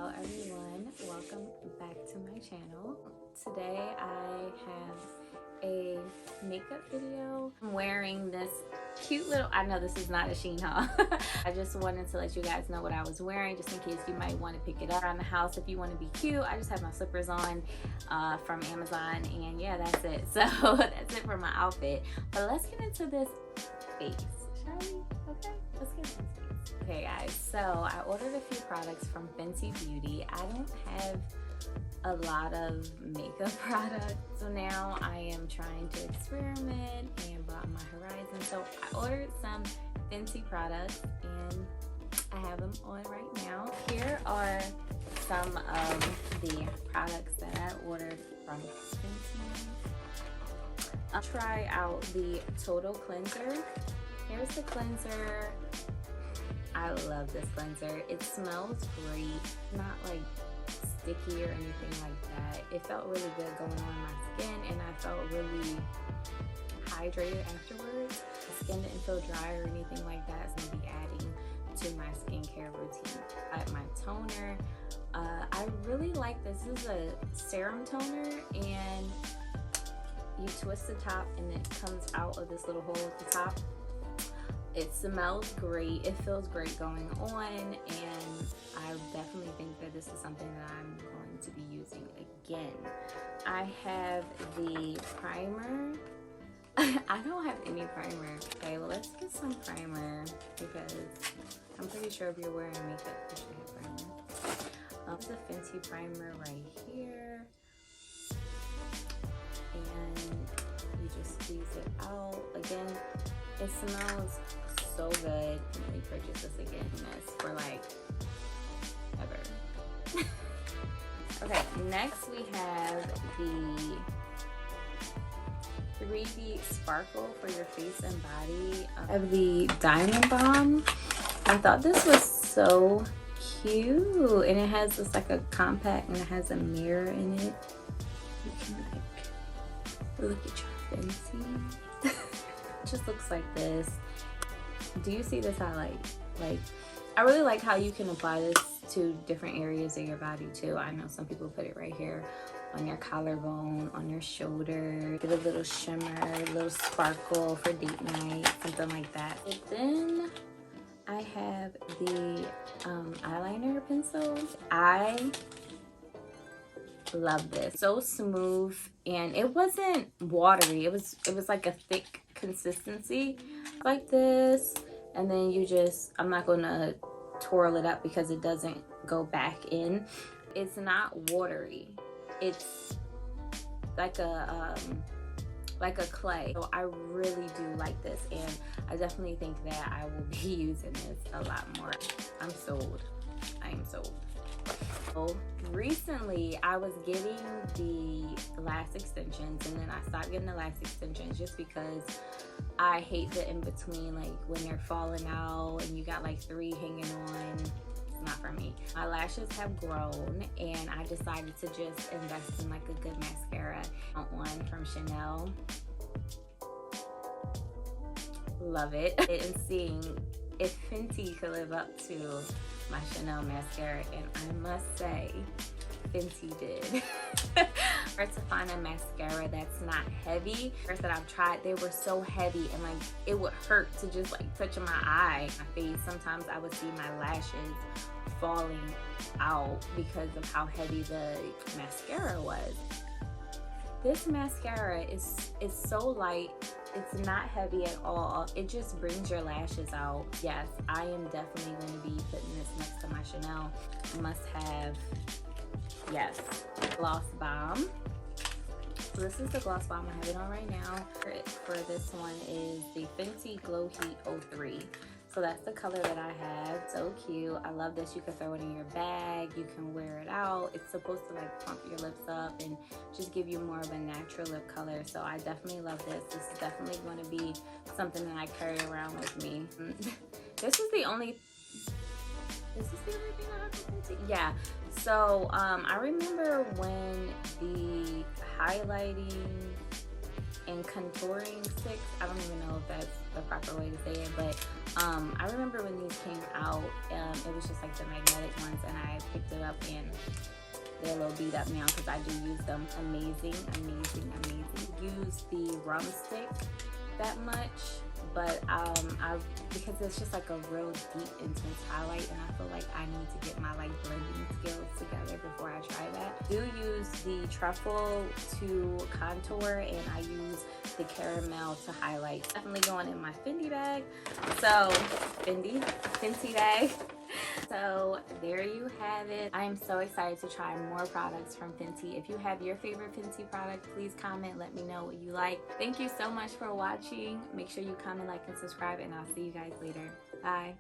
Hello everyone, welcome back to my channel. Today I have a makeup video. I'm wearing this cute little, I know this is not a SHEIN haul. I just wanted to let you guys know what I was wearing just in case you might want to pick it up around the house if you want to be cute. I just have my slippers on from Amazon, and yeah, that's it. So that's it for my outfit. But let's get into this face, shall we? Okay, let's get into this. Okay guys, so I ordered a few products from Fenty Beauty. I don't have a lot of makeup products, so now I am trying to experiment and broaden my horizon. So I ordered some Fenty products and I have them on right now. Here are some of the products that I ordered from Fenty. I'll try out the Total Cleanser. Here's the cleanser. I love this cleanser. It smells great, not like sticky or anything like that. It felt really good going on my skin, and I felt really hydrated afterwards. My skin didn't feel dry or anything like that, so I'm gonna be adding to my skincare routine. I have my toner. I really like this. This is a serum toner, and you twist the top and it comes out of this little hole at the top. It smells great, it feels great going on, and I definitely think that this is something that I'm going to be using again. I have the primer. I don't have any primer. Okay, well, let's get some primer because I'm pretty sure if you're wearing makeup, you should have primer. There's a Fenty primer right here, and you just squeeze it out. Again, it smells so good. Let me purchase this again. This for like ever. Okay, next we have the 3D Sparkle for your face and body. I have the Diamond Balm. I thought this was so cute, and it has this like a compact, and it has a mirror in it. You can like look at your fancy. It just looks like this. Do you see this highlight? Like, I really like how you can apply this to different areas of your body too. I know some people put it right here on your collarbone, on your shoulder. Get a little shimmer, a little sparkle for date night, something like that. And then I have the eyeliner pencils. I love this. So smooth, and it wasn't watery. It was like a thick consistency like this, and then you just, I'm not gonna twirl it up because it doesn't go back in. It's not watery. It's like a clay. So I really do like this, and I definitely think that I will be using this a lot more. I'm sold. I am sold. So recently I was getting the lash extensions, and then I stopped getting the lash extensions just because I hate the in-between, like when they're falling out and you got like 3 hanging on. It's not for me. My lashes have grown, and I decided to just invest in like a good mascara. I want one from Chanel. Love it. And seeing if Fenty could live up to my Chanel mascara, and I must say Fenty did. First, to find a mascara that's not heavy. First that I've tried, they were so heavy, and like it would hurt to just like touch my eye, my face. Sometimes I would see my lashes falling out because of how heavy the mascara was. This mascara is so light. It's not heavy at all. It just brings your lashes out. Yes, I am definitely going to be putting this next to my Chanel must have. Yes, Gloss Balm. So this is the Gloss Balm. I have it on right now. For this one is the Fenty Glow Heat 03. So that's the color that I have. So cute. I love this. You can throw it in your bag. You can wear it out. It's supposed to like plump your lips up and just give you more of a natural lip color. So I definitely love this. This is definitely going to be something that I carry around with me. This is the only thing I have from Fenty? Yeah. So I remember when the highlighting and contouring sticks. I don't even know if that's the proper way to say it, but I remember when these came out, it was just like the magnetic ones, and I picked it up and they're a little beat up now because I do use them. Amazing, amazing, amazing. Use the rum stick that much, but because it's just like a real deep, intense highlight, and I feel like I need to get my like blending skills together before I try that. I do use the truffle to contour, and I use the caramel to highlight. Definitely going in my Fenty bag. So Fenty bag. So there you have it. I am so excited to try more products from Fenty. If you have your favorite Fenty product, please comment, let me know what you like. Thank you so much for watching. Make sure you comment, like, and subscribe, and I'll see you guys later. Bye.